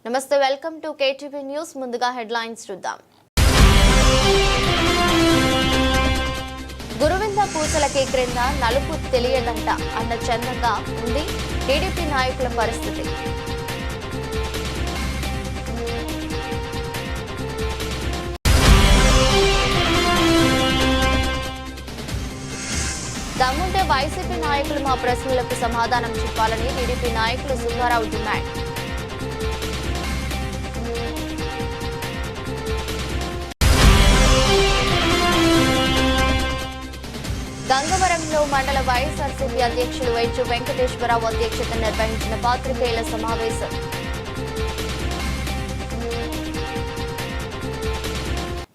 నమస్తే, welcome to KTV news. ముందుగా headlines చూద్దాం. గురువింద పూసలకి క్రింద నలుపు తెలియదంట అన్న చందంగా ఉంది టీడీపీ నాయకుల పరిస్థితి. దమ్ముంటే వైసీపీ నాయకులు మా ప్రశ్నలకు సమాధానం చెప్పాలని టీడీపీ నాయకులు సుబ్బారావు డిమాండ్. గంగవరంలో మండల వైఎస్ఆర్సీపీ అధ్యక్షులు వైద్య వెంకటేశ్వరరావు అధ్యక్షతన నిర్వహించిన పాత్రికేయుల సమావేశం.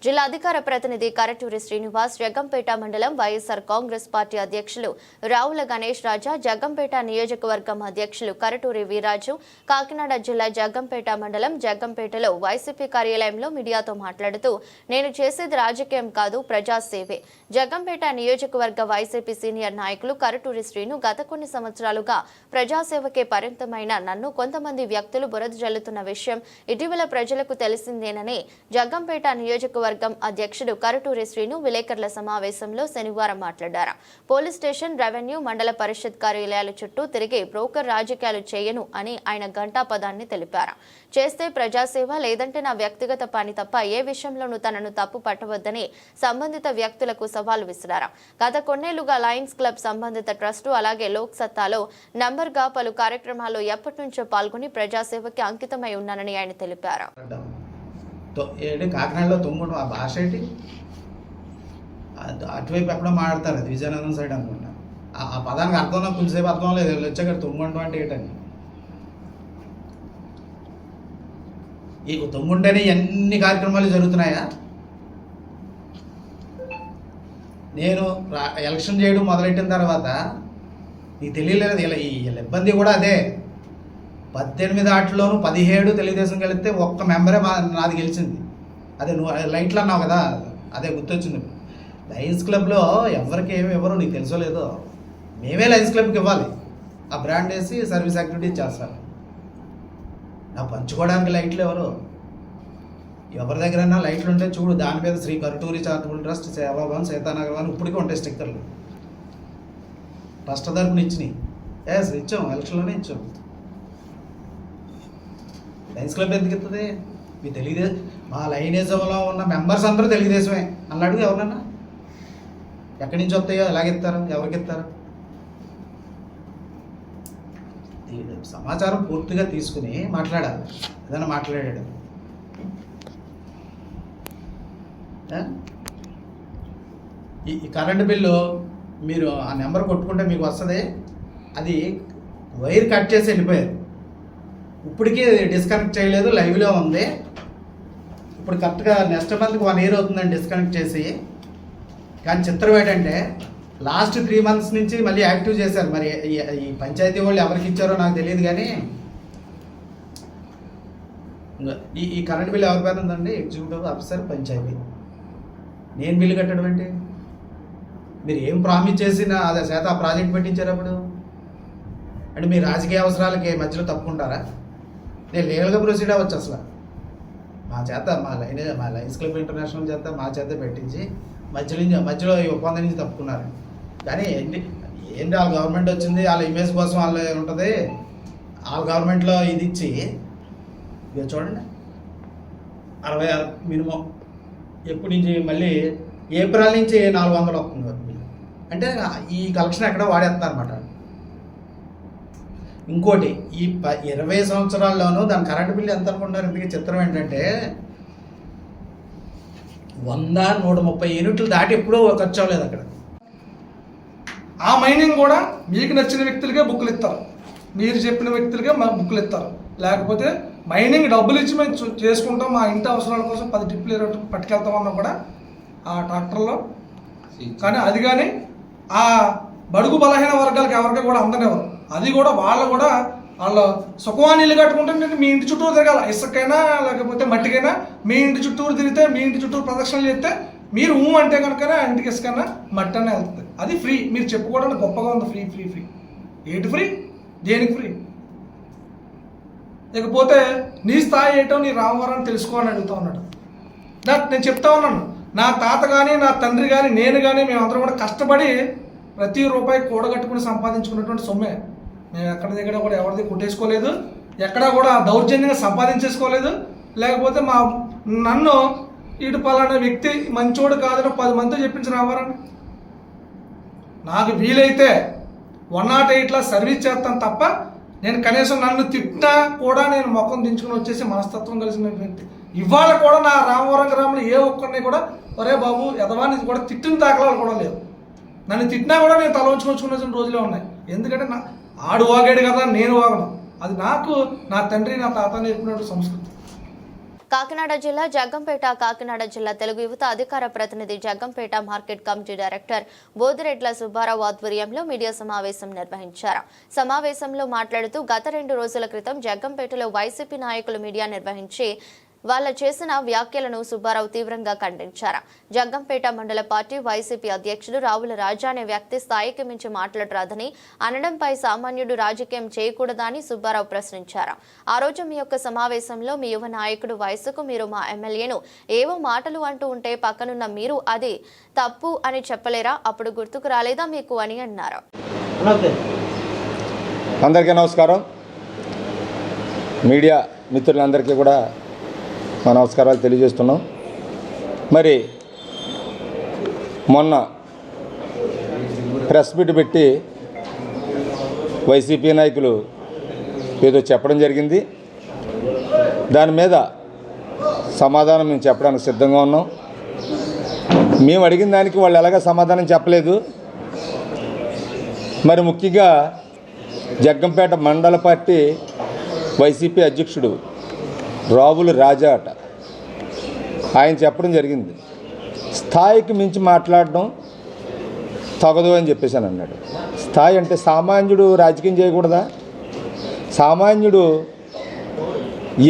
జిల్లా అధికార ప్రతినిధి కరటూరి శ్రీనివాస్, జగ్గంపేట మండలం వైఎస్ఆర్ కాంగ్రెస్ పార్టీ అధ్యక్షులు రావుల గణేష్ రాజా, జగ్గంపేట నియోజకవర్గం అధ్యక్షులు కరటూరి వీరాజు, కాకినాడ జిల్లా జగ్గంపేట మండలం జగ్గంపేటలో వైసీపీ కార్యాలయంలో మీడియాతో మాట్లాడుతూ, నేను చేసేది రాజకీయం కాదు, ప్రజాసేవే. జగ్గంపేట నియోజకవర్గ వైసీపీ సీనియర్ నాయకులు కరటూరి శ్రీను గత కొన్ని సంవత్సరాలుగా ప్రజాసేవకే పరిమితమైన నన్ను కొంతమంది వ్యక్తులు బురద జల్లుతున్న విషయం ఇటీవల ప్రజలకు తెలిసిందేనని జగ్గంపేట నియోజకవర్గం అధ్యక్షుడు కరటూరి శ్రీను విలేకరుల సమావేశంలో శనివారం మాట్లాడారు. పోలీస్ స్టేషన్, రెవెన్యూ, మండల పరిషత్ కార్యాలయాల చుట్టూ తిరిగి బ్రోకర్ రాజకీయాలు చేయను అని ఆయన ఘంటాపదాన్ని తెలిపారు. చేస్తే ప్రజాసేవ, లేదంటే నా వ్యక్తిగత పని తప్ప ఏ విషయంలోనూ తనను తప్పు పట్టవద్దని సంబంధిత వ్యక్తులకు సవాల్ విసిరారు. గత కొన్నేళ్లుగా లయన్స్ క్లబ్ సంబంధిత ట్రస్టు అలాగే లోక్ సత్తాలో నంబర్గా పలు కార్యక్రమాల్లో ఎప్పటి నుంచో పాల్గొని ప్రజాసేవకి అంకితమై ఉన్నానని ఆయన తెలిపారు. కాకినాడలో తుమ్ముడు ఆ భాష ఏంటి, అటువైపు ఎక్కడో మాట్లాడతారు, అది విజయనగరం సైడ్ అనుకుంటా. ఆ పదానికి అర్థం నాకు కొంచెంసేపు అర్థం లేదు. వచ్చాక తుమ్మంటు అంటే ఏంటని, ఈ తుమ్ముంటేనే ఎన్ని కార్యక్రమాలు జరుగుతున్నాయా? నేను ఎలక్షన్ చేయడం మొదలెట్టిన తర్వాత నీకు తెలియలేదు, వీళ్ళ ఇబ్బంది కూడా అదే. 18 ఆటల్లోనూ 17 తెలుగుదేశం గెలిస్తే ఒక్క మెంబరే నాది గెలిచింది. అదే నువ్వు లైట్లు అన్నావు కదా, అదే గుర్తొచ్చింది. లయన్స్ క్లబ్లో ఎవరికి ఏమి ఇవ్వరు, నీకు తెలుసో లేదో. మేమే లయన్స్ క్లబ్కి ఇవ్వాలి, ఆ బ్రాండ్ వేసి సర్వీస్ యాక్టివిటీస్ చేస్తారు. నాకు పంచుకోవడానికి లైట్లు ఎవరు? ఎవరి దగ్గరైనా లైట్లు ఉంటే చూడు, దాని మీద శ్రీ కరటూరి చారిటబుల్ ట్రస్ట్, సేవాభవన్, సీతానగర్ అని ఇప్పటికీ ఉంటాయి స్టిక్కర్లు. ట్రస్ట్ తరపున ఇచ్చినాయి. ఇచ్చాం, ఎలక్షన్లోనే ఇచ్చాం. లయన్స్ క్లబ్ ఎందుకు ఇస్తుంది? మీ తెలుగుదేశం, మా లైనిజంలో ఉన్న మెంబర్స్ అందరూ తెలుగుదేశమే అన్నాడు. ఎవరన్నా ఎక్కడి నుంచి వస్తాయో ఎలాగిస్తారు, ఎవరికి ఇస్తారు? సమాచారం పూర్తిగా తీసుకుని మాట్లాడాలి. ఏదైనా మాట్లాడాడు ఈ కరెంటు బిల్లు మీరు ఆ నెంబర్ కొట్టుకుంటే మీకు వస్తుంది. అది వైర్ కట్ చేసి వెళ్ళిపోయారు. ఇప్పటికీ డిస్కనెక్ట్ చేయలేదు, లైవ్లో ఉంది. ఇప్పుడు కరెక్ట్గా నెక్స్ట్ మంత్కి 1 year అవుతుందండి డిస్కనెక్ట్ చేసి. కానీ చిత్రం ఏంటంటే లాస్ట్ 3 months నుంచి మళ్ళీ యాక్టివ్ చేశారు. మరి ఈ పంచాయతీ వాళ్ళు ఎవరికి ఇచ్చారో నాకు తెలియదు. కానీ ఈ కరెంట్ బిల్ ఎవరి పేరు ఉందండి? Executive officer panchayat. నేను బిల్లు కట్టడం ఏంటి? మీరు ఏం ప్రామిస్ చేసినా అదే శాతం ఆ ప్రాజెక్ట్ పెట్టించారు. అప్పుడు అంటే మీ రాజకీయ అవసరాలకి మధ్యలో తప్పుకుంటారా? నేను లీగల్గా ప్రొసీడ్ అవ్వచ్చు. అసలు మా చేత మా లయన్స్ క్లబ్ ఇంటర్నేషనల్ చేత మా చేత పెట్టించి మధ్యలో ఈ ఒప్పందం నుంచి తప్పుకున్నారు. కానీ ఏంటి వాళ్ళ గవర్నమెంట్ వచ్చింది, వాళ్ళ ఇమేజ్ కోసం వాళ్ళు ఉంటుంది. వాళ్ళ గవర్నమెంట్లో ఇది ఇచ్చి ఇక చూడండి 66 మినిమం. ఎప్పటి నుంచి మళ్ళీ ఏప్రిల్ నుంచి 400 వస్తుంది. అంటే ఈ కలెక్షన్ ఎక్కడో వాడేస్తారన్నమాట. ఇంకోటి, ఈ 20 సంవత్సరాల్లోనూ దాని కరెంటు బిల్లు ఎంత అనుకుంటున్నారు? ఇందుకే చిత్రం ఏంటంటే 100-130 యూనిట్లు దాటి ఎప్పుడూ ఖర్చు అవ్వలేదు అక్కడ. ఆ మైనింగ్ కూడా మీకు నచ్చిన వ్యక్తులకే బుక్కులు ఇస్తారు, మీరు చెప్పిన వ్యక్తులకే మా బుక్కులు ఇస్తారు. లేకపోతే మైనింగ్ డబ్బులు ఇచ్చి మేము చేసుకుంటాం, మా ఇంటి అవసరాల కోసం 10 ట్రిప్లు పట్టుకెళ్తామన్నా కూడా ఆ ట్రాక్టర్లో. కానీ అది కానీ ఆ బడుగు బలహీన వర్గాలకు ఎవరికి కూడా అందనివ్వరు. అది కూడా వాళ్ళు సుఖవాణి ఇల్లు కట్టుకుంటే మీ ఇంటి చుట్టూరు తిరగాల. ఇసుకైనా లేకపోతే మట్టికైనా మీ ఇంటి చుట్టూరు తిరిగితే, మీ ఇంటి చుట్టూరు ప్రదక్షిణలు చేస్తే మీరు అంటే కనుక ఇంటికి ఇసుకైనా మట్టి అనే వెళ్తుంది. అది ఫ్రీ. మీరు చెప్పుకోవడానికి గొప్పగా ఉంది. ఫ్రీ ఫ్రీ ఫ్రీ ఏంటి ఫ్రీ? దేనికి ఫ్రీ? ఇకపోతే నీ స్థాయి ఏంటో నీ రామవరం తెలుసుకోవాలని అడుగుతా ఉన్నాడు. నేను చెప్తా ఉన్నాను, నా తాత కానీ నా తండ్రి కానీ నేను కానీ మేమందరం కూడా కష్టపడి ప్రతి రూపాయి కూడగట్టుకుని సంపాదించుకున్నటువంటి సొమ్మే. మేము ఎక్కడ దగ్గర కూడా ఎవరిది కొట్టేసుకోలేదు, ఎక్కడా కూడా దౌర్జన్యంగా సంపాదించేసుకోలేదు. లేకపోతే నన్ను ఇటు పలానా వ్యక్తి మంచోడు కాదని 10 మందితో చెప్పించి రావారని. నాకు వీలైతే 108లా సర్వీస్ చేస్తాను తప్ప నేను కనీసం నన్ను తిట్టినా కూడా నేను ముఖం దించుకుని వచ్చేసి మనస్తత్వం కలిసిన వ్యక్తి. ఇవాళ కూడా నా రామవరం గ్రామంలో ఏ ఒక్కరిని కూడా ఒరే బాబు ఎదవాన్ని కూడా తిట్టిన దాఖలాలు కూడా లేవు. నన్ను తిట్టినా కూడా నేను తల ఉంచుకొచ్చుకున్న రోజులే ఉన్నాయి. ఎందుకంటే ఆడు వాగాడు కదా నేను వాగను. అది నాకు నా తండ్రి నా తాత నేర్పినటువంటి సంస్కృతి. కాకినాడ జిల్లా జగ్గంపేట కాకినాడ జిల్లా తెలుగు యువత అధికార ప్రతినిధి Jaggampeta market committee director Bodireddla Subbarao ఆధ్వర్యంలో మీడియా సమావేశం నిర్వహించారు. సమావేశంలో మాట్లాడుతూ గత 2 రోజుల క్రితం జగ్గంపేటలో వైసీపీ నాయకులు మీడియా నిర్వహించి వాళ్ళ చేసిన వ్యాఖ్యలను సుబ్బారావు తీవ్రంగా ఖండించారు. జగ్గంపేట మండల పార్టీ వైసీపీ అధ్యక్షుడు రావుల రాజా అనే వ్యక్తి స్థాయికి మించి మాట్లాడరాదని అనడంపై సామాన్యుడు రాజకీయం చేయకూడదని సుబ్బారావు ప్రశ్నించారు. ఆ రోజు మీ యొక్క సమావేశంలో మీ యువ నాయకుడు వయసుకు మీరు మా ఎమ్మెల్యేను ఏవో మాటలు అంటూ ఉంటే పక్కనున్న మీరు అది తప్పు అని చెప్పలేరా? అప్పుడు గుర్తుకు రాలేదా మీకు అని అన్నారు. అందరికీ నమస్కారం. మీడియా మిత్రులందరికీ కూడా మా నమస్కారాలు తెలియజేస్తున్నాం. మరి మొన్న ప్రెస్ మీట్ పెట్టి వైసీపీ నాయకులు ఏదో చెప్పడం జరిగింది. దాని మీద సమాధానం మేము చెప్పడానికి సిద్ధంగా ఉన్నాం. మేము అడిగిన దానికి వాళ్ళు ఎలాగ సమాధానం చెప్పలేదు. మరి ముఖ్యంగా జగ్గంపేట మండల పార్టీ వైసీపీ అధ్యక్షుడు రావుల రాజా అట ఆయన చెప్పడం జరిగింది, స్థాయికి మించి మాట్లాడడం తగదు అని చెప్పేసి అని అన్నాడు. స్థాయి అంటే సామాన్యుడు రాజకీయం చేయకూడదా? సామాన్యుడు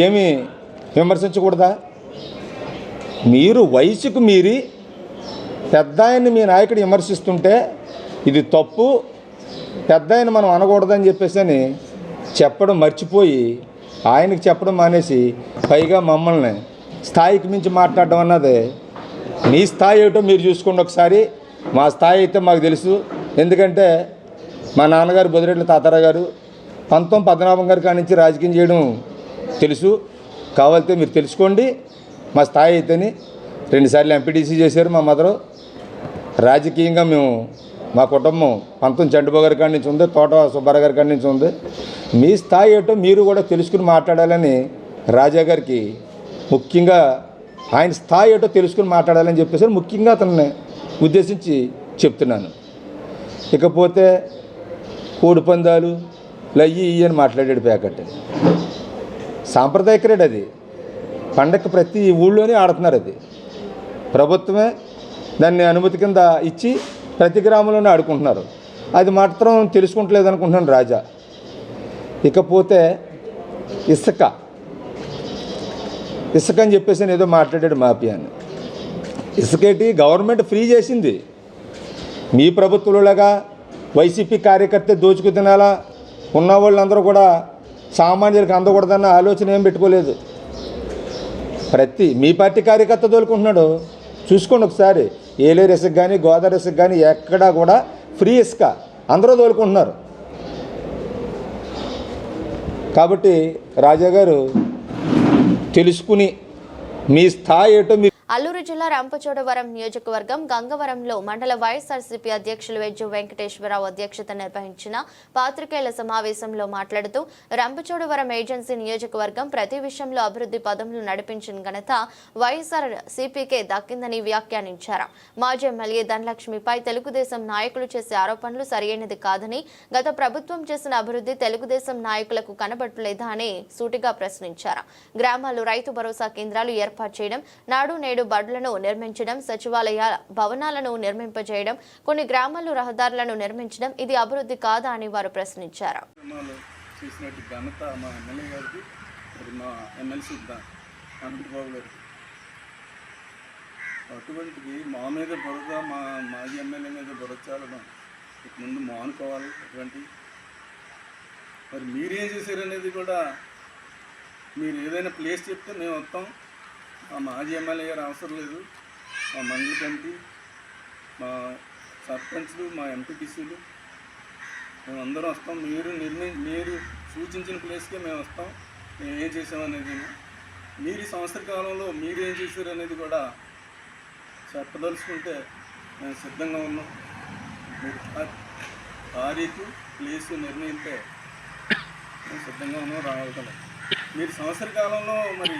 ఏమీ విమర్శించకూడదా? మీరు వయసుకు మీరి పెద్ద ఆయన్ని మీ నాయకుడు విమర్శిస్తుంటే ఇది తప్పు, పెద్ద ఆయన మనం అనకూడదని చెప్పేసి అని చెప్పడం మర్చిపోయి ఆయనకి చెప్పడం మానేసి పైగా మమ్మల్ని స్థాయికి మించి మాట్లాడడం అన్నది మీ స్థాయి ఏమిటో మీరు చూసుకోండి ఒకసారి. మా స్థాయి అయితే మాకు తెలుసు. ఎందుకంటే మా నాన్నగారు బొదిరెడ్ల తాతారావు గారు 1914 గారి కాడి నుంచి రాజకీయం చేయడం తెలుసు. కావాలితే మీరు తెలుసుకోండి. మా స్థాయి అయితేని 2 సార్లు ఎంపీటీసీ చేశారు మా మదరు. రాజకీయంగా మేము మా కుటుంబం 19 చంద్రబాబు గారి కాడి నుంచి ఉంది, తోట సుబ్బారావు గారి కాడి నుంచి ఉంది. మీ స్థాయి ఏటో మీరు కూడా తెలుసుకుని మాట్లాడాలని రాజా గారికి ముఖ్యంగా ఆయన స్థాయి ఏటో తెలుసుకుని మాట్లాడాలని చెప్పేసి ముఖ్యంగా అతన్ని ఉద్దేశించి చెప్తున్నాను. ఇకపోతే కోడి పందాలు లయ్యి అని మాట్లాడాడు ప్యాకెట్. సాంప్రదాయ క్రీడ అది. పండగ ప్రతి ఊళ్ళోనే ఆడుతున్నారు. అది ప్రభుత్వమే దాన్ని అనుమతి కింద ఇచ్చి ప్రతి గ్రామంలోనే ఆడుకుంటున్నారు. అది మాత్రం తెలుసుకుంటలేదు అనుకుంటున్నాను రాజా. ఇకపోతే ఇసుక అని చెప్పేసి ఏదో మాట్లాడాడు మాఫియాని. ఇసుకేటి గవర్నమెంట్ ఫ్రీ చేసింది. మీ ప్రభుత్వంలోలాగా వైసీపీ కార్యకర్త దోచుకు తినాలా, ఉన్న వాళ్ళందరూ కూడా సామాన్యులకు అందకూడదన్న ఆలోచన ఏం పెట్టుకోలేదు. మీ పార్టీ కార్యకర్త తోలుకుంటున్నాడు. చూసుకోండి ఒకసారి. ఏలేరు ఇసుక కానీ గోదావరి ఇసుక కానీ ఎక్కడా కూడా ఫ్రీ ఇసుక అందరూ తోలుకుంటున్నారు. కాబట్టి రాజా గారు తెలుసుకుని మీ స్థాయి ఏటో మీరు. అల్లూరు జిల్లా రంపచోడవరం నియోజకవర్గం గంగవరంలో మండల వైఎస్ఆర్సీపీ అధ్యక్షులు వెజ్జు వెంకటేశ్వరరావు అధ్యక్షత నిర్వహించిన పాత్రికేయుల సమావేశంలో మాట్లాడుతూ రంపచోడవరం ఏజెన్సీ నియోజకవర్గం ప్రతి విషయంలో అభివృద్ధి పదంలో నడిపించిన ఘనత వైఎస్ఆర్సీపీకే దక్కిందని వ్యాఖ్యానించారు. మాజీ ఎమ్మెల్యే ధనలక్ష్మిపై తెలుగుదేశం నాయకులు చేసే ఆరోపణలు సరైనది కాదని, గత ప్రభుత్వం చేసిన అభివృద్ధి తెలుగుదేశం నాయకులకు కనబడలేదా అని సూటిగా ప్రశ్నించారు. గ్రామాల్లో రైతు భరోసా కేంద్రాలు ఏర్పాటు చేయడం, నాడు నేడు బడులను నిర్మించడం, సచివాలయ భవనాలను నిర్మింపజేయడం, కొన్ని గ్రామాల్లో రహదారులను నిర్మించడం ఇది అభివృద్ధి కాదా అని వారు ప్రశ్నించారు. అటువంటిది మా మీద బురద, మా మాజీ ఎమ్మెల్యే మీద బురచాలడం ముందు మానుకోవాలి. అటువంటి మరి మీరేం చేశారనేది కూడా మీరు ఏదైనా ప్లేస్ చెప్తే మేము వస్తాం. మా మాజీ ఎమ్మెల్యే గారు అవసరం లేదు, మా మండలి కమిటీ, మా సర్పంచ్లు, మా ఎంపీటీసీలు మేము అందరం వస్తాం. మీరు సూచించిన ప్లేస్కే మేము వస్తాం. మేము ఏం చేసామనేది, మీరు ఈ సంవత్సర కాలంలో మీరు ఏం చేశారు అనేది కూడా చెప్పదలుచుకుంటే మేము సిద్ధంగా ఉన్నాం. మీరు తారీఖు ప్లేసు నిర్ణయిస్తే మేము సిద్ధంగా ఉన్నాం, రాగలం. మీరు సంవత్సర కాలంలో మరి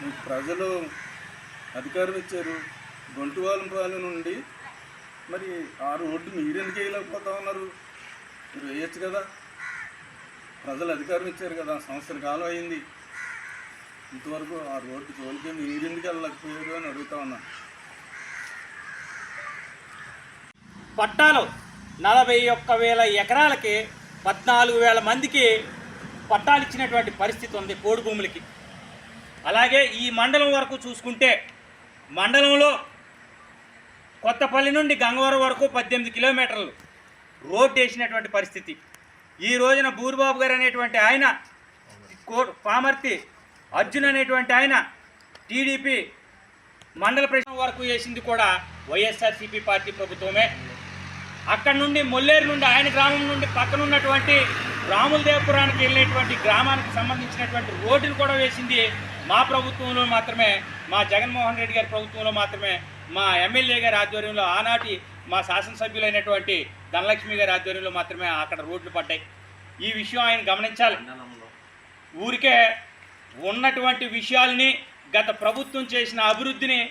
మీకు ప్రజలు అధికారం ఇచ్చారు. గొంటువాలంపాలెం నుండి మరి ఆ రోడ్డు మీరెందుకు వేయలేకపోతా ఉన్నారు? మీరు వేయచ్చు కదా, ప్రజలు అధికారం ఇచ్చారు కదా, సంవత్సర కాలం అయింది, ఇంతవరకు ఆ రోడ్డు జోలికి మీరెందుకు వెళ్ళలేకపోయారు అని అడుగుతా ఉన్నాను. పట్టాలు 41,000 ఎకరాలకి 14,000 మందికి పట్టాలు ఇచ్చినటువంటి పరిస్థితి ఉంది పోడు భూములకి. అలాగే ఈ మండలం వరకు చూసుకుంటే మండలంలో కొత్తపల్లి నుండి గంగవరం వరకు 18 కిలోమీటర్లు రోడ్డు వేసినటువంటి పరిస్థితి. ఈ రోజున బూరిబాబు గారు అనేటువంటి ఆయన, పామర్తి అర్జున్ అనేటువంటి ఆయన టీడీపీ మండల ప్రెసిడెంట్ వరకు వేసింది కూడా వైఎస్ఆర్సీపీ పార్టీ ప్రభుత్వమే. అక్కడ నుండి మొల్లేరు నుండి ఆయన గ్రామం నుండి పక్కన ఉన్నటువంటి రాములదేవపురానికి వెళ్ళేటువంటి గ్రామానికి సంబంధించినటువంటి రోడ్డును కూడా వేసింది మా ప్రభుత్వంలో మాత్రమే, మా జగన్మోహన్ రెడ్డి గారి ప్రభుత్వంలో మాత్రమే, మా ఎమ్మెల్యే గారి ఆధ్వర్యంలో, ఆనాటి మా శాసనసభ్యులైనటువంటి ధనలక్ష్మి గారి ఆధ్వర్యంలో మాత్రమే అక్కడ రోడ్లు పడ్డాయి. ఈ విషయం ఆయన గమనించాలి. ఊరికే ఉన్నటువంటి విషయాల్ని, గత ప్రభుత్వం చేసిన అభివృద్ధిని,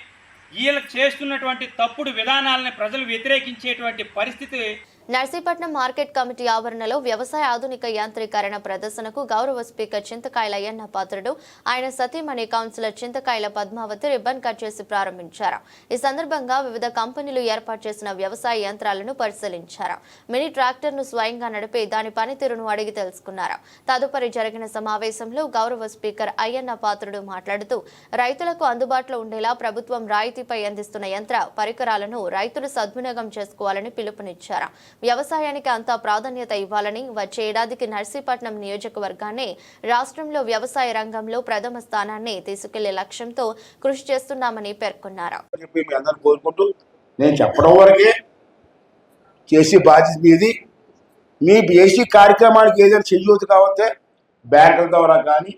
వీళ్ళకి చేస్తున్నటువంటి తప్పుడు విధానాలని ప్రజలు వ్యతిరేకించేటువంటి పరిస్థితి. నర్సీపట్నం మార్కెట్ కమిటీ ఆవరణలో వ్యవసాయ ఆధునిక యాంత్రీకరణ ప్రదర్శనకు గౌరవ స్పీకర్ చింతకాయల అయ్యన్న పాత్రుడు, ఆయన సతీమణి కౌన్సిలర్ చింతకాయల పద్మావతి రిబ్బన్ కట్ చేసి ప్రారంభించారు. ఈ సందర్భంగా వివిధ కంపెనీలు ఏర్పాటు చేసిన వ్యవసాయ యంత్రాలను పరిశీలించారు. మినీ ట్రాక్టర్ను స్వయంగా నడిపి దాని పనితీరును అడిగి తెలుసుకున్నారు. తదుపరి జరిగిన సమావేశంలో గౌరవ స్పీకర్ అయ్యన్న పాత్రుడు మాట్లాడుతూ, రైతులకు అందుబాటులో ఉండేలా ప్రభుత్వం రాయితీపై అందిస్తున్న యంత్ర పరికరాలను రైతులు సద్వినియోగం చేసుకోవాలని పిలుపునిచ్చారు. వ్యవసాయానికి అంతా ప్రాధాన్యత ఇవ్వాలని, వచ్చే ఏడాదికి నర్సీపట్నం నియోజకవర్గాన్ని రాష్ట్రంలో వ్యవసాయ రంగంలో ప్రథమ స్థానాన్ని తీసుకెళ్లే లక్ష్యంతో కృషి చేస్తున్నామని పేర్కొన్నారు. నేను చెప్పడం వరకే చేసి బాధ్యత మీది. మీ బేసిక్ కార్యక్రమానికి ఏదైనా చెయ్యొద్దు కావస్తే బ్యాంకుల ద్వారా కానీ,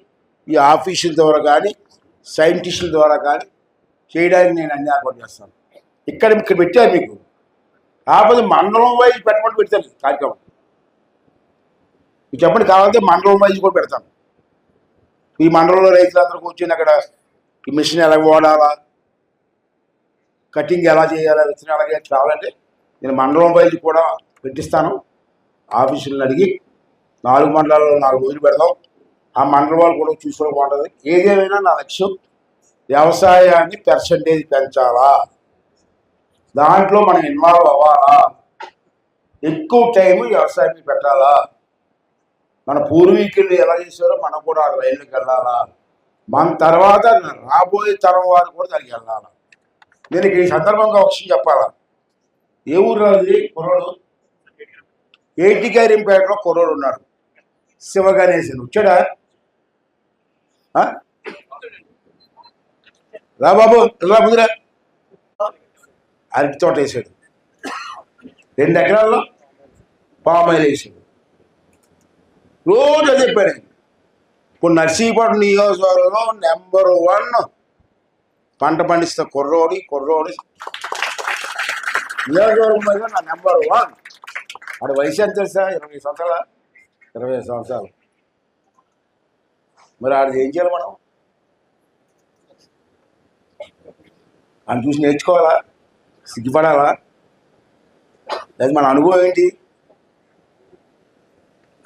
ఈ ఆఫీసుల ద్వారా కానీ, సైంటిస్టుల ద్వారా కానీ చేయడానికి నేను అన్ని ఏర్పాటు చేస్తాను. ఇక్కడ పెట్టారు మీకు, కాకపోతే మండలం వైజ్ పెట్టమని పెడతాను కార్యక్రమం. మీకు చెప్పండి, కావాలంటే మండలం వైజ్ కూడా పెడతాను. ఈ మండలంలో రైతులందరూ కూర్చొని అక్కడ ఈ మిషన్ ఎలా వాడాలా, కటింగ్ ఎలా చేయాలా, విత్తనాలు ఎలా కావాలంటే నేను మండలం వైజ్ కూడా పెట్టిస్తాను. ఆఫీసులను అడిగి 4 మండలాల్లో 4 రోజులు పెడదాం. ఆ మండలం వాళ్ళు కూడా చూసుకోవడం బాగుంటుంది. ఏదేమైనా నా లక్ష్యం వ్యవసాయాన్ని పర్సంటేజ్ పెంచాలా, దాంట్లో మనం ఇన్వాల్వ్ అవ్వాలా, ఎక్కువ టైం వ్యవసాయానికి పెట్టాలా. మన పూర్వీకులు ఎలా చేశారో మనం కూడా ఆ రైలుకి వెళ్ళాలా. మన తర్వాత రాబోయే తరం వారు కూడా దానికి వెళ్ళాలా. నేను ఈ సందర్భంగా ఒక విషయం చెప్పాలా. ఏ ఊరు అది కుర్రోడు, ఏటిగారింపేటలో కుర్రోడు ఉన్నాడు, శివగణేశన్. వచ్చాడా? రా బాబు, ఇలా ముందురా. అరటి తోట వేసాడు, 2 ఎకరాల్లో పామాయిల్ వేసాడు. రోజు అదే పని. ఇప్పుడు నర్సీపట్నం నియోజకవర్గంలో నెంబర్ 1 పంట పండిస్తున్న కుర్రోడి నియోజకవర్గం మీద నా నెంబర్ 1. వాడి వయసు ఎంత తెలుసా? 20 సంవత్సరాలు, 25 సంవత్సరాలు. మరి ఆడిది ఏం చేయాలి? మనం అని చూసి నేర్చుకోవాలా, సిగ్గుపడాలా? లేదా మన అనుభవం ఏంటి?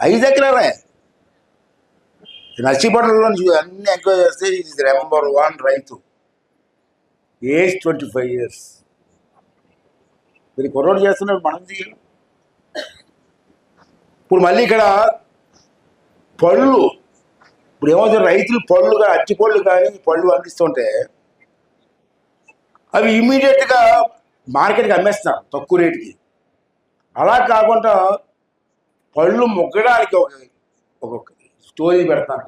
5 ఎకరాలే నర్సీపట్నంలో అన్ని ఎంక్వైరీ చేస్తే ఇది నెంబర్ 1 రైతు, ఏజ్ 25 years. మీరు కుర్రోడు చేస్తున్నారు, మనం చేయాలి. ఇప్పుడు మళ్ళీ ఇక్కడ పళ్ళు, ఇప్పుడు ఏమవుతుంది, రైతులు పళ్ళు కానీ, అరటి పళ్ళు కానీ పళ్ళు అందిస్తుంటే అవి ఇమీడియట్గా మార్కెట్కి అమ్మేస్తున్నారు తక్కువ రేటుకి. అలా కాకుండా పళ్ళు మొగ్గడానికి ఒక స్టోరీ పెడతాను.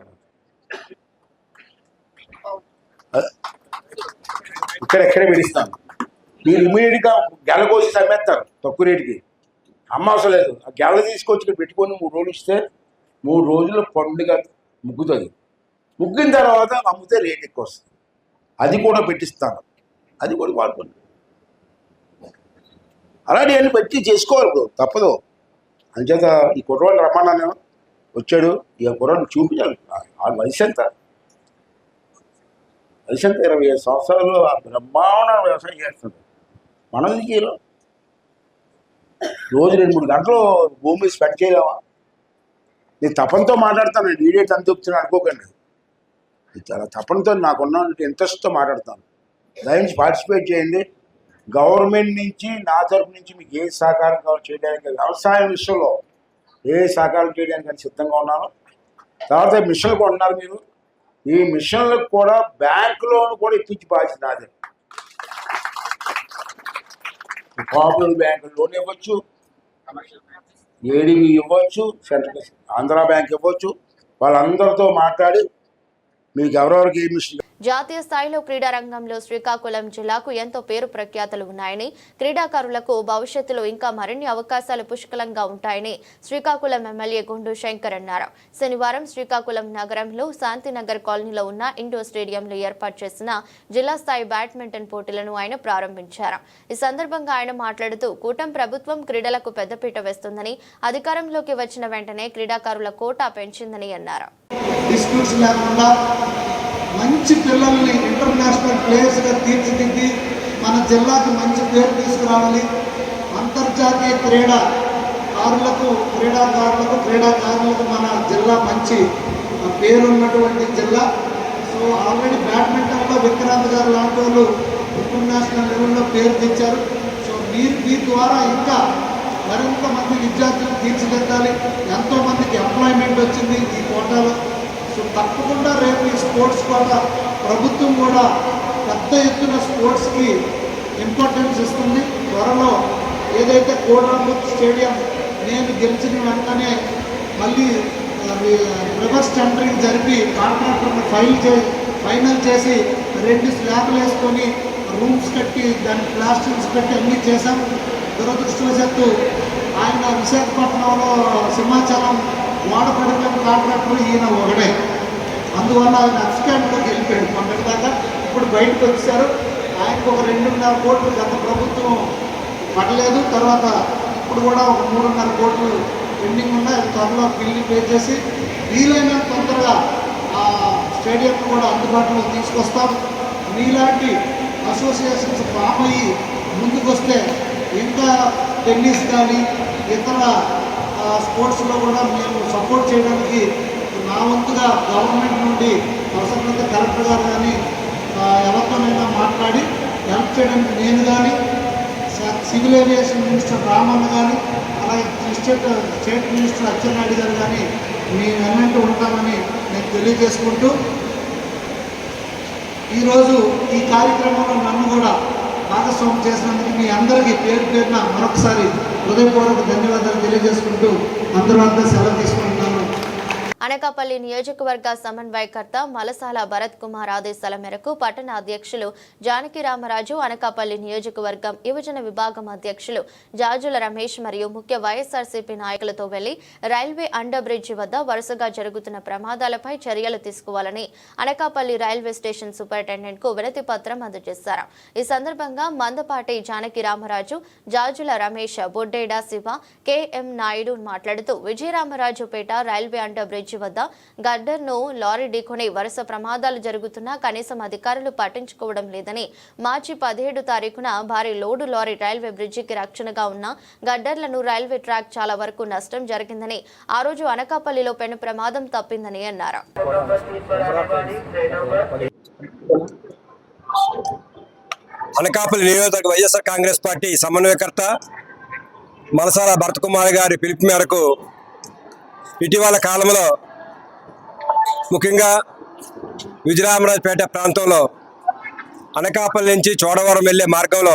ఇక్కడెక్కడే పెట్టిస్తాను. మీరు ఇమీడియట్గా గెల కోసి అమ్మేస్తారు తక్కువ రేటుకి. అమ్మవసరం లేదు. ఆ గెల తీసుకొచ్చి ఇక్కడ పెట్టుకొని 3 రోజులు ఇస్తే 3 రోజుల్లో పండుగ ముగ్గుతుంది. ముగ్గిన తర్వాత అమ్మితే రేట్ ఎక్కువ వస్తుంది. అది కూడా పెట్టిస్తాను. అది కూడా వాడుకోండి. అలాంటి అన్ని పెట్టి చేసుకోవాలి ఇప్పుడు, తప్పదు. అంచేత ఈ కుర్రోడు రమ్మన్నాను, వచ్చాడు. ఈ కుర్రోడు చూపించాలి. ఆ వయసు ఎంత? 25 సంవత్సరాలు బ్రహ్మాండ వ్యవసాయం చేస్తుంది. మనం ఇంకేలో రోజు 2-3 గంటలు భూమి మీద స్పెండ్ చేయలేమా? నేను తపంతో మాట్లాడతాను. ఈడేట్ అంత చెప్తున్నా అనుకోకండి. చాలా తపంతో, నాకున్న ఇంట్రెస్ట్తో మాట్లాడతాను. దయచేసి పార్టిసిపేట్ చేయండి. గవర్నమెంట్ నుంచి నా తరపు నుంచి మీకు ఏ సహకారం కావాలి చేయడానికి, వ్యవసాయం విషయంలో ఏ సహకారం చేయడానికి సిద్ధంగా ఉన్నాను. తర్వాత మిషన్లు కొంటున్నారు మీరు. ఈ మిషన్లకు కూడా బ్యాంక్ లోన్ కూడా ఇప్పించి బాధ్యత నాదే. కోఆపరేటివ్ బ్యాంక్ లోన్ ఇవ్వచ్చు, ఏడీబీ ఇవ్వచ్చు, సెంట్రల్ ఆంధ్ర బ్యాంక్ ఇవ్వచ్చు. వాళ్ళందరితో మాట్లాడి మీకు ఎవరెవరికి ఏ మిషన్. జాతీయ స్థాయిలో క్రీడా రంగంలో శ్రీకాకుళం జిల్లాకు ఎంతో పేరు ప్రఖ్యాతలు ఉన్నాయని, క్రీడాకారులకు భవిష్యత్తులో ఇంకా మరిన్ని అవకాశాలు పుష్కలంగా ఉంటాయని శ్రీకాకుళం ఎమ్మెల్యే గుండు శంకర్ అన్నారు. శనివారం శ్రీకాకుళం నగరంలో శాంతినగర్ కాలనీలో ఉన్న ఇండోర్ స్టేడియంలో ఏర్పాటు చేసిన జిల్లా స్థాయి బ్యాడ్మింటన్ పోటీలను ఆయన ప్రారంభించారు. ఈ సందర్భంగా ఆయన మాట్లాడుతూ, కూటమి ప్రభుత్వం క్రీడలకు పెద్దపీట వేస్తుందని, అధికారంలోకి వచ్చిన వెంటనే క్రీడాకారుల కోటా పెంచిందని అన్నారు. మంచి పిల్లల్ని ఇంటర్నేషనల్ ప్లేయర్స్గా తీర్చిదిద్ది మన జిల్లాకు మంచి పేరు తీసుకురావాలి. అంతర్జాతీయ క్రీడాకారులకు మన జిల్లా మంచి పేరున్నటువంటి జిల్లా. సో ఆల్రెడీ బ్యాడ్మింటన్లో విక్రాంత్ గారు లాంటి వాళ్ళు ఇంటర్నేషనల్ లెవెల్లో పేరు తెచ్చారు. సో మీ ద్వారా ఇంకా మరింత మంది విద్యార్థులను తీర్చిదిద్దాలి. ఎంతోమందికి ఎంప్లాయ్మెంట్ వచ్చింది ఈ కోటాలో. సో తప్పకుండా రేపు ఈ స్పోర్ట్స్ కోట ప్రభుత్వం కూడా పెద్ద ఎత్తున స్పోర్ట్స్కి ఇంపార్టెన్స్ ఇస్తుంది. త్వరలో ఏదైతే కోటరాంబూర్ స్టేడియం నేను గెలిచిన వెంటనే మళ్ళీ రివర్స్ టెండరింగ్ జరిపి కాంట్రాక్టర్ని ఫైనల్ చేసి 2 స్లాబ్లు వేసుకొని రూమ్స్ కట్టి దాని ప్లాస్టిక్స్ కట్టి అన్నీ చేశాం. దురదృష్టవశాత్తు ఆయన విశాఖపట్నంలో సింహాచలం వాడపడిపోయిన కాంట్రాక్టర్ ఈయన ఒకడే. అందువల్ల ఆయన అబ్స్కాండ్లోకి వెళ్ళిపోయాడు మొన్నటిదాకా. ఇప్పుడు బయటకు వచ్చారు. ఆయనకు ఒక 2.5 కోట్లు గత ప్రభుత్వం పడలేదు. తర్వాత ఇప్పుడు కూడా ఒక 3.5 కోట్లు పెండింగ్ ఉన్నాయి. త్వరలో బిల్లు పే చేసి వీలైనంత తొందరగా ఆ స్టేడియం కూడా అందుబాటులో తీసుకొస్తాం. మీలాంటి అసోసియేషన్స్ ఫామ్ అయ్యి ముందుకొస్తే ఇంకా టెన్నిస్ కానీ ఇతర స్పోర్ట్స్లో కూడా మేము సపోర్ట్ చేయడానికి నా వంతుగా గవర్నమెంట్ నుండి అవసరమైతే కలెక్టర్ గారు కానీ ఎవరితోనైనా మాట్లాడి హెల్ప్ చేయడానికి నేను కానీ, సివిల్ ఏవియేషన్ మినిస్టర్ రామన్న కానీ, అలాగే స్టేట్ మినిస్టర్ అచ్చెన్నాయుడు గారు కానీ మీ వెన్నంటూ ఉంటామని నేను తెలియజేసుకుంటూ, ఈరోజు ఈ కార్యక్రమంలో నన్ను కూడా భాగస్వామ్యం చేసినందుకు మీ అందరికీ పేరు పేరున మరొకసారి హృదయపూర్వక ధన్యవాదాలు తెలియజేసుకుంటూ అందరూ అంతా సెలవు తీసుకుంటున్నాను. అనకాపల్లి నియోజకవర్గ సమన్వయకర్త మలసాల భరత్ కుమార్ ఆదేశాల మేరకు పట్టణ అధ్యక్షులు జానకి రామరాజు, అనకాపల్లి నియోజకవర్గం యువజన విభాగం అధ్యక్షులు జాజుల రమేష్ మరియు ముఖ్య వైఎస్ఆర్సీపీ నాయకులతో వెళ్లి రైల్వే అండర్ బ్రిడ్జి వద్ద వరుసగా జరుగుతున్న ప్రమాదాలపై చర్యలు తీసుకోవాలని అనకాపల్లి రైల్వే స్టేషన్ సూపరింటెండెంట్ కు వినతి పత్రం అందజేశారు. ఈ సందర్భంగా మందపాటి జానకి రామరాజు, జాజుల రమేష్, బొడ్డేడా శివ, కెఎం నాయుడు మాట్లాడుతూ, విజయరామరాజుపేట రైల్వే అండర్ బ్రిడ్జి వద్ద గడ్డర్ను లారీ ఢీకొని వరుస ప్రమాదాలు జరుగుతున్నా కనీసం అధికారులు పట్టించుకోవడం లేదని, మార్చి 17 తారీఖున భారీ లోడు లారీ రైల్వే బ్రిడ్జికి రక్షణగా ఉన్న గడ్డర్లను రైల్వే ట్రాక్ చాలా వరకు నష్టం జరిగిందని, ఆ రోజు అనకాపల్లిలో పెను ప్రమాదం తప్పిందని అన్నారు. అనకాపల్లి నియోజకవర్గ వైఎస్ఆర్ కాంగ్రెస్ పార్టీ సమన్వయకర్త మలసాల భరత్ కుమార్ గారి పిలుపు మేరకు ఇటీవల కాలంలో ముఖ్యంగా విజయరామరాజుపేట ప్రాంతంలో అనకాపల్లి నుంచి చోడవరం వెళ్లే మార్గంలో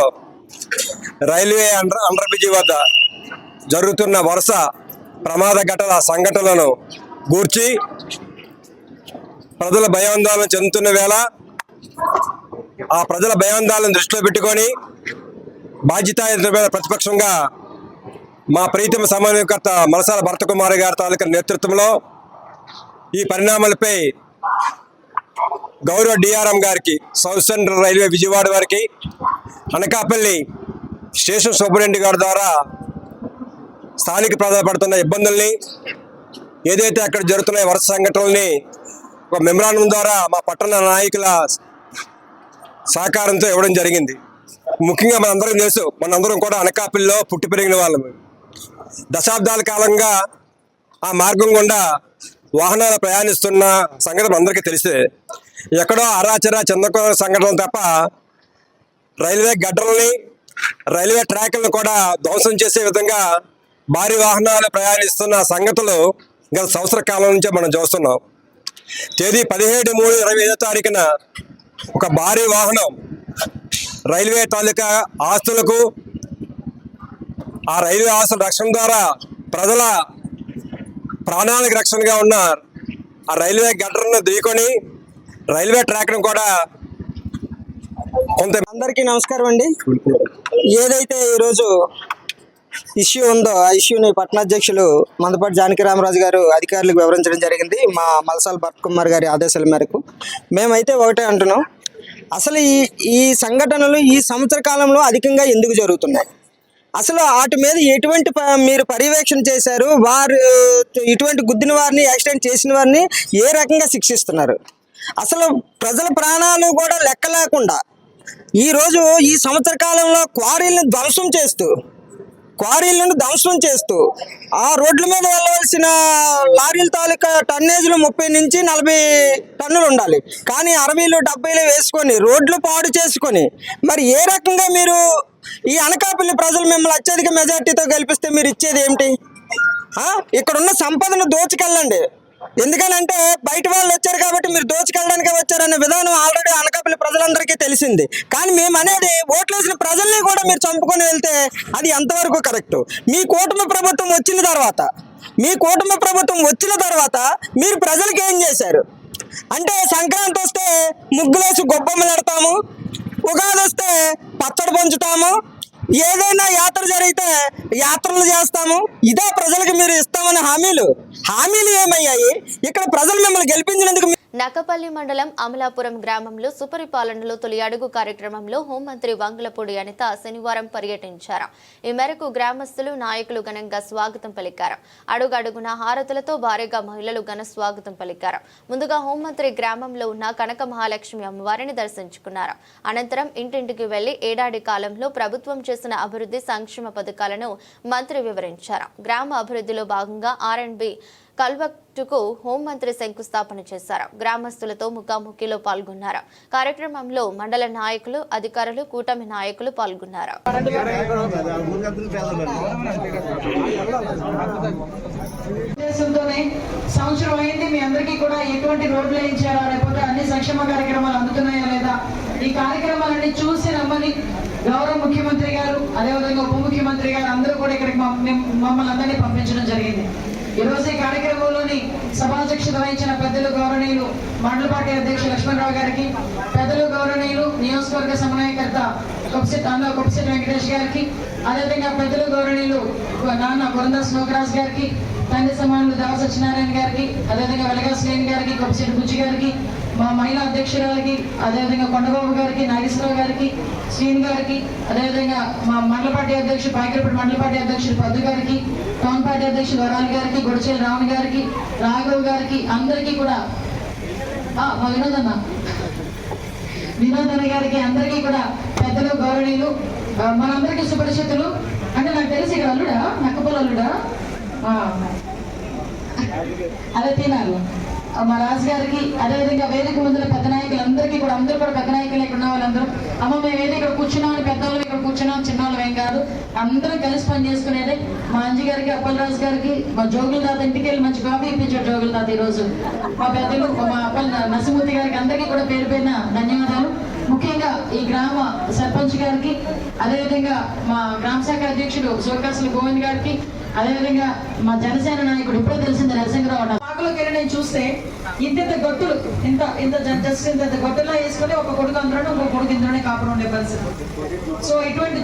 రైల్వే అండర్ బ్రిడ్జి వద్ద జరుగుతున్న వరుస ప్రమాద సంఘటనలను గూర్చి ప్రజల భయాందోళన చెందుతున్న వేళ ఆ ప్రజల భయాందాలను దృష్టిలో పెట్టుకొని బాధ్యతాయుతమైన ప్రతిపక్షంగా మా ప్రీతమ సమన్వయకర్త మలసాల భరతకుమారి గారి తాలూకా నేతృత్వంలో ఈ పరిణామాలపై గౌరవ డిఆర్ఎం గారికి, సౌత్ సెంట్రల్ రైల్వే విజయవాడ వారికి, అనకాపల్లి స్టేషన్ సూపరింటెండెంట్ గారి ద్వారా స్థానిక ప్రజలు పడుతున్న ఇబ్బందుల్ని, ఏదైతే అక్కడ జరుగుతున్న వరుస సంఘటనల్ని ఒక మెమరాండం ద్వారా మా పట్టణ నాయకుల సహకారంతో ఇవ్వడం జరిగింది. ముఖ్యంగా మనందరం తెలుసు, మనందరం కూడా అనకాపల్లిలో పుట్టి పెరిగిన వాళ్ళము. దశాబ్దాల కాలంగా ఆ మార్గం గుండా వాహనాలు ప్రయాణిస్తున్న సంగతి అందరికీ తెలిసే. ఎక్కడో అరాచర చందకూర సంఘటనలు తప్ప రైల్వే గడ్డల్ని, రైల్వే ట్రాక్లను కూడా ధ్వంసం చేసే విధంగా భారీ వాహనాలు ప్రయాణిస్తున్న సంగతులు గత సంవత్సర కాలం నుంచే మనం చూస్తున్నాం. తేదీ 17/3/25 ఒక భారీ వాహనం రైల్వే తాలూకా ఆస్తులకు, ఆ రైల్వే ఆస్తుల రక్షణ ద్వారా ప్రజల ప్రాణానికి రక్షణగా ఉన్న ఆ రైల్వే గడ్డర్ను దిగుకొని రైల్వే ట్రాక్ను కూడా కొంత. అందరికీ నమస్కారం అండి. ఏదైతే ఈరోజు ఇష్యూ ఉందో ఆ ఇష్యూని పట్టణాధ్యక్షులు మందపాటి జానకి రామరాజు గారు అధికారులకు వివరించడం జరిగింది. మా మలసాల భరతకుమార్ గారి ఆదేశాల మేరకు మేమైతే ఒకటే అంటున్నాం, అసలు ఈ సంఘటనలు ఈ సంవత్సర కాలంలో అధికంగా ఎందుకు జరుగుతున్నాయి, అసలు వాటి మీద ఎటువంటి మీరు పర్యవేక్షణ చేశారు, వారు ఇటువంటి గుద్దిన వారిని, యాక్సిడెంట్ చేసిన వారిని ఏ రకంగా శిక్షిస్తున్నారు, అసలు ప్రజల ప్రాణాలు కూడా లెక్క లేకుండా ఈరోజు ఈ సంవత్సర కాలంలో క్వారీలను ధ్వంసం చేస్తూ ఆ రోడ్ల మీద వెళ్ళవలసిన లారీల తాలూకా టన్నేజ్లు 30 నుంచి 40 టన్నులు ఉండాలి, కానీ 60లు 70లు వేసుకొని రోడ్లు పాడు చేసుకొని మరి ఏ రకంగా మీరు ఈ అనకాపల్లి ప్రజలు మిమ్మల్ని అత్యధిక మెజార్టీతో గెలిపిస్తే మీరు ఇచ్చేది ఏమిటి? ఇక్కడున్న సంపదను దోచుకెళ్ళండి, ఎందుకనంటే బయట వాళ్ళు వచ్చారు కాబట్టి మీరు దోచుకెళ్ళడానికి వచ్చారనే విధానం ఆల్రెడీ అనకాపల్లి ప్రజలందరికీ తెలిసింది. కానీ మేము అనేది ఓట్లేసిన ప్రజల్ని కూడా మీరు చంపుకొని వెళ్తే అది ఎంతవరకు కరెక్ట్? మీ కూటమి ప్రభుత్వం వచ్చిన తర్వాత మీరు ప్రజలకు ఏం చేశారు అంటే, సంక్రాంతి వస్తే ముగ్గులేసి గొబ్బమ్మలు పెడతాము, ఉగాది వస్తే పచ్చడి పంచుతాము, ఏదైనా యాత్ర జరిగితే యాత్రలు చేస్తాము, ఇదే ప్రజలకు మీరు ఇస్తామని హామీలు ఏమయ్యాయి? ఇక్కడ ప్రజలు మిమ్మల్ని గెలిపించినందుకు. నక్కపల్లి మండలం అమలాపురం గ్రామంలో సుపరిపాలనలో తొలి అడుగు కార్యక్రమంలో హోంమంత్రి వంగలపూడి అనిత శనివారం పర్యటించారు. ఈ మేరకు గ్రామస్తులు, నాయకులు ఘనంగా స్వాగతం పలికారు. అడుగడుగున హారతులతో భారీగా మహిళలు ఘన స్వాగతం పలికారు. ముందుగా హోంమంత్రి గ్రామంలో ఉన్న కనక మహాలక్ష్మి అమ్మవారిని దర్శించుకున్నారు. అనంతరం ఇంటింటికి వెళ్లి ఏడాది కాలంలో ప్రభుత్వం చేసిన అభివృద్ధి సంక్షేమ పథకాలను మంత్రి వివరించారు. గ్రామ అభివృద్ధిలో భాగంగా R&B కల్వట్టుకు హోంమంత్రి శంకుస్థాపన చేశారు. గ్రామస్తులతో ముఖాముఖిలో పాల్గొన్నారు. కార్యక్రమంలో మండల నాయకులు, అధికారులు, కూటమి నాయకులు పాల్గొన్నారు. సంవత్సరం అయింది, మీ అందరికీ కూడా ఎటువంటి రోడ్లు వేయించారా, లేకపోతే అన్ని సంక్షేమ కార్యక్రమాలు అందుతున్నాయా లేదా, ఈ కార్యక్రమాలన్నీ చూసి రమ్మని గౌరవ ముఖ్యమంత్రి గారు, అదేవిధంగా ఉప ముఖ్యమంత్రి గారు అందరూ కూడా ఇక్కడికి మమ్మల్ని అందరినీ పంపించడం జరిగింది. ఈ రోజు ఈ కార్యక్రమంలోని సభాధ్యక్షత వహించిన పెద్దలు గౌరవనీయులు మండల పార్టీ అధ్యక్షులు లక్ష్మణరావు గారికి, పెద్దలు గౌరవనీయులు నియోజకవర్గ సమన్వయకర్త కొప్పిశెట్టి వెంకటేష్ గారికి, అదేవిధంగా పెద్దలు గౌరవనీయులు నాన్న పురంధర్ శ్లోకరాజ్ గారికి, తండ్రి సమానులు దేవ సత్యనారాయణ గారికి, అదేవిధంగా వెలగాశ్లేని గారికి, కొప్పిశెట్టి బుజ్జి గారికి, మా మహిళా అధ్యక్షురాలకి, అదేవిధంగా కొండబాబు గారికి, నాగేశ్వరరావు గారికి, శ్రీని గారికి, అదేవిధంగా మా మండల పార్టీ అధ్యక్షుడు పాయకరపేట మండల పార్టీ అధ్యక్షుడు పద్దు గారికి, టౌన్ పార్టీ అధ్యక్షుడు వరాలి గారికి, గొడిచేల రావణ్ గారికి, రాఘవ్ గారికి, అందరికీ కూడా మా వినోదన్న గారికి, అందరికీ కూడా పెద్దలు గౌరవనీయులు, మనందరికీ సుపరిచితులు. అంటే నాకు తెలిసి ఇక్కడ అల్లుడా, నక్కపల్లి అల్లుడా, అదే తినాలి మా రాజు గారికి, అదేవిధంగా వేదిక ముందుల పెద్ద నాయకులందరికీ కూడా, అందరూ కూడా పెద్ద నాయకులు ఇక్కడ ఉన్న వాళ్ళందరూ, అమ్మ మేము ఏదో ఇక్కడ కూర్చున్నామని పెద్దవాళ్ళు ఇక్కడ కూర్చున్నాం, చిన్నవాళ్ళు ఏం కాదు, అందరూ కలిసి పని చేసుకునేదే. మా అంజి గారికి, అప్పలరాజు గారికి, మా జోగుల తాత ఇంటికి వెళ్ళి మంచి కాఫీ ఇప్పించాడు జోగుల తాత ఈరోజు. మా పెద్దలు మా అప్పల నరసింహూర్తి గారికి అందరికీ కూడా పేరు పేరున ధన్యవాదాలు. ముఖ్యంగా ఈ గ్రామ సర్పంచ్ గారికి, అదేవిధంగా మా గ్రామ శాఖ అధ్యక్షుడు శివకాసులు గోవింద్ గారికి, అదేవిధంగా మా జనసేన నాయకుడు ఇప్పుడే తెలిసింది నరసింహరావు లోపలికి వెళ్ళి నేను చూస్తే ఇంత గొట్టులు ఇంత జస్ట్ ఇంత గొట్టులా వేసుకొని ఒక కొడుకు అందులోనే ఇంకో కొడుకు ఇందులోనే కాపురం ఉండే పరిస్థితి. సో ఇటువంటి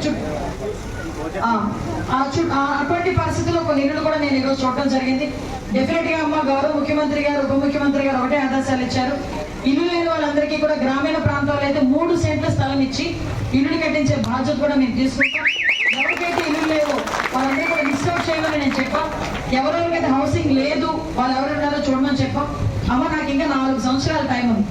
అటువంటి పరిస్థితుల్లో కొన్ని ఇళ్ళు కూడా నేను ఈరోజు చూడటం జరిగింది. డెఫినెట్ గా అమ్మ గౌరవ ముఖ్యమంత్రి గారు, ఉప ముఖ్యమంత్రి గారు ఒకటే ఆదేశాలు ఇచ్చారు. ఇల్లు లేని వాళ్ళందరికీ కూడా గ్రామీణ ప్రాంతాల్లో అయితే 3 సెంట్ల స్థలం ఇచ్చి ఇల్లుని కట్టించే బాధ్యత కూడా మేము తీసుకుంటాం. ఎవరికైతే ఇల్లు లేవో వాళ్ళందరూ కూడా డిస్టర్బ్ చేయమని నేను చెప్పాం. ఎవరెవరికైతే హౌసింగ్ లేదు వాళ్ళు ఎవరున్నారో చూడమని చెప్పాం. అమ్మ నాకు ఇంకా 4 సంవత్సరాల టైం ఉంది.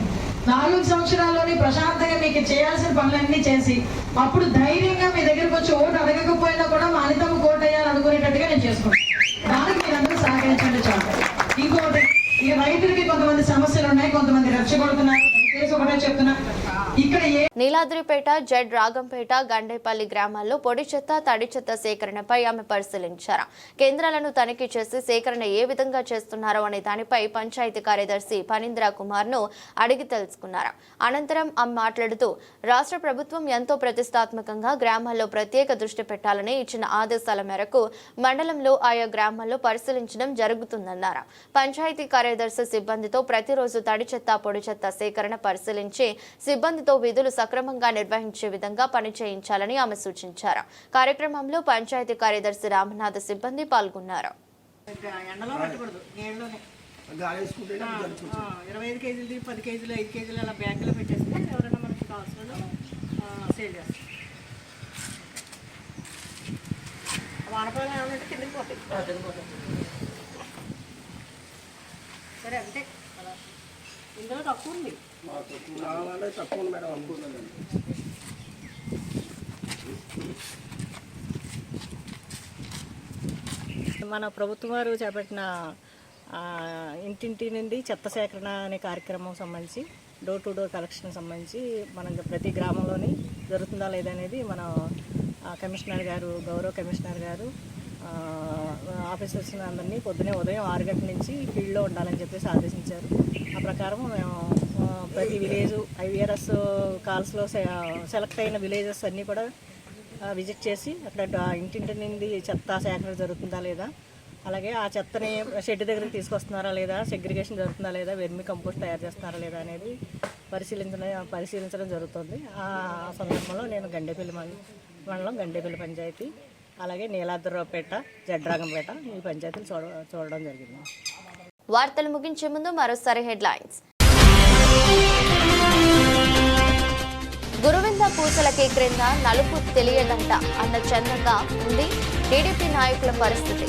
4 సంవత్సరాల్లోనే ప్రశాంతంగా మీకు చేయాల్సిన పనులన్నీ చేసి అప్పుడు ధైర్యంగా మీ దగ్గరకు వచ్చి ఓటు అడగకపోయినా కూడా మా అనితమ్మ ఓటు వేయాలి అనుకునేటట్టుగా నేను చేసుకుంటాను. దానికి మీరందరూ సహకరించండి చాలు. ఇంకోటి, ఈ రైతులకి కొంతమంది సమస్యలు ఉన్నాయి, కొంతమంది రెచ్చగొడుతున్నారు. దయచేసి ఒకటే చెప్తున్నా, ఇక్కడ నీలాద్రిపేట, జడ్ రాగంపేట, గండేపల్లి గ్రామాల్లో పొడి చెత్త, తడి చెత్త సేకరణపై ఆమె పరిశీలించారు. కేంద్రాలను తనిఖీ చేసి సేకరణ ఏ విధంగా చేస్తున్నారో అనే దానిపై పంచాయతీ కార్యదర్శి ఫణీంద్ర కుమార్ ను అడిగి తెలుసుకున్నారు. అనంతరం ఆమె మాట్లాడుతూ రాష్ట్ర ప్రభుత్వం ఎంతో ప్రతిష్టాత్మకంగా గ్రామాల్లో ప్రత్యేక దృష్టి పెట్టాలని ఇచ్చిన ఆదేశాల మేరకు మండలంలో ఆయా గ్రామాల్లో పరిశీలించడం జరుగుతుందన్నారు. పంచాయతీ కార్యదర్శి సిబ్బందితో ప్రతిరోజు తడి చెత్త, పొడి చెత్త సేకరణ పరిశీలించి సిబ్బందితో విధులు సక్రమంగా నిర్వహించే విధంగా పని చేయించాలని ఆమె సూచించారు. కార్యక్రమంలో పంచాయతీ కార్యదర్శి రామనాథ్ సిబ్బంది పాల్గొన్నారు. 25 కేజీలు 10 కేజీలు 5 కేజీలు అలా బ్యాగ్లో పెట్టేస్తే ఎవరైనా మనకి కావాల్సిన సేల్ చేస్తారు. వానపాలెం ఏమన్నా కిందకి పోతాయి. సరే అంటే ఇందులో తక్కువ ఉంది. తక్కువ మేడం అనుకున్నాను. మన ప్రభుత్వం వారు చేపట్టిన ఇంటింటి నుండి చెత్త సేకరణ అనే కార్యక్రమం సంబంధించి డోర్ టు డోర్ కలెక్షన్ సంబంధించి మనం ప్రతి గ్రామంలోని జరుగుతుందా లేదా అనేది మన కమిషనర్ గారు, గౌరవ కమిషనర్ గారు ఆఫీసర్స్ అందరినీ పొద్దునే ఉదయం 6 గంటల నుంచి ఫీల్డ్లో ఉండాలని చెప్పేసి ఆదేశించారు. ఆ ప్రకారం మేము ప్రతి విలేజ్ ఐవీఆర్ఎస్ కాల్స్లో సెలెక్ట్ అయిన విలేజెస్ అన్నీ కూడా విజిట్ చేసి అక్కడ ఇంటింటి నుండి చెత్త సేకరణ జరుగుతుందా లేదా, అలాగే ఆ చెత్తని షెడ్ దగ్గరికి తీసుకొస్తున్నారా లేదా, సెగ్రిగేషన్ జరుగుతుందా లేదా, వెర్మి కంపోస్ట్ తయారు చేస్తున్నారా లేదా అనేది పరిశీలించడం జరుగుతుంది. ఆ సందర్భంలో నేను గండేపల్లి మండలం, గండేపల్లి పంచాయతీ, అలాగే నీలాద్రిపేట, జడ్రాగంపేట ఈ పంచాయతీలు చూడడం జరిగింది. వార్తలు ముగించే ముందు మరోసారి హెడ్లైన్స్. గురువింద పూసలకి క్రింద నలుపు తెలియదంట అన్న చందంగా ఉంది టీడీపీ నాయకుల పరిస్థితి.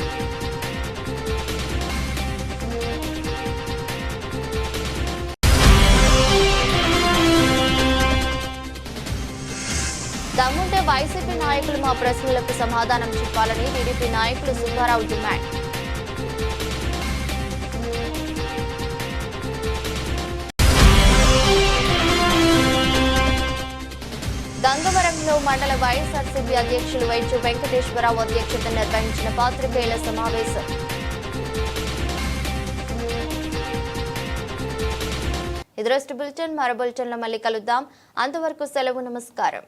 దమ్ముంటే వైసీపీ నాయకులు మా ప్రశ్నలకు సమాధానం చెప్పాలని టీడీపీ నాయకులు సుబ్బారావు డిమాండ్. గంగవరంలో మండల వైఎస్ఆర్సీపీ అధ్యక్షులు వైద్య వెంకటేశ్వరరావు అధ్యక్షత నిర్వహించిన పాత్రికేయుల సమావేశం. ఇది రోజు బులెటిన్. మరో బులెటిన్లో మళ్ళీ కలుద్దాం. అంతవరకు సెలవు. నమస్కారం.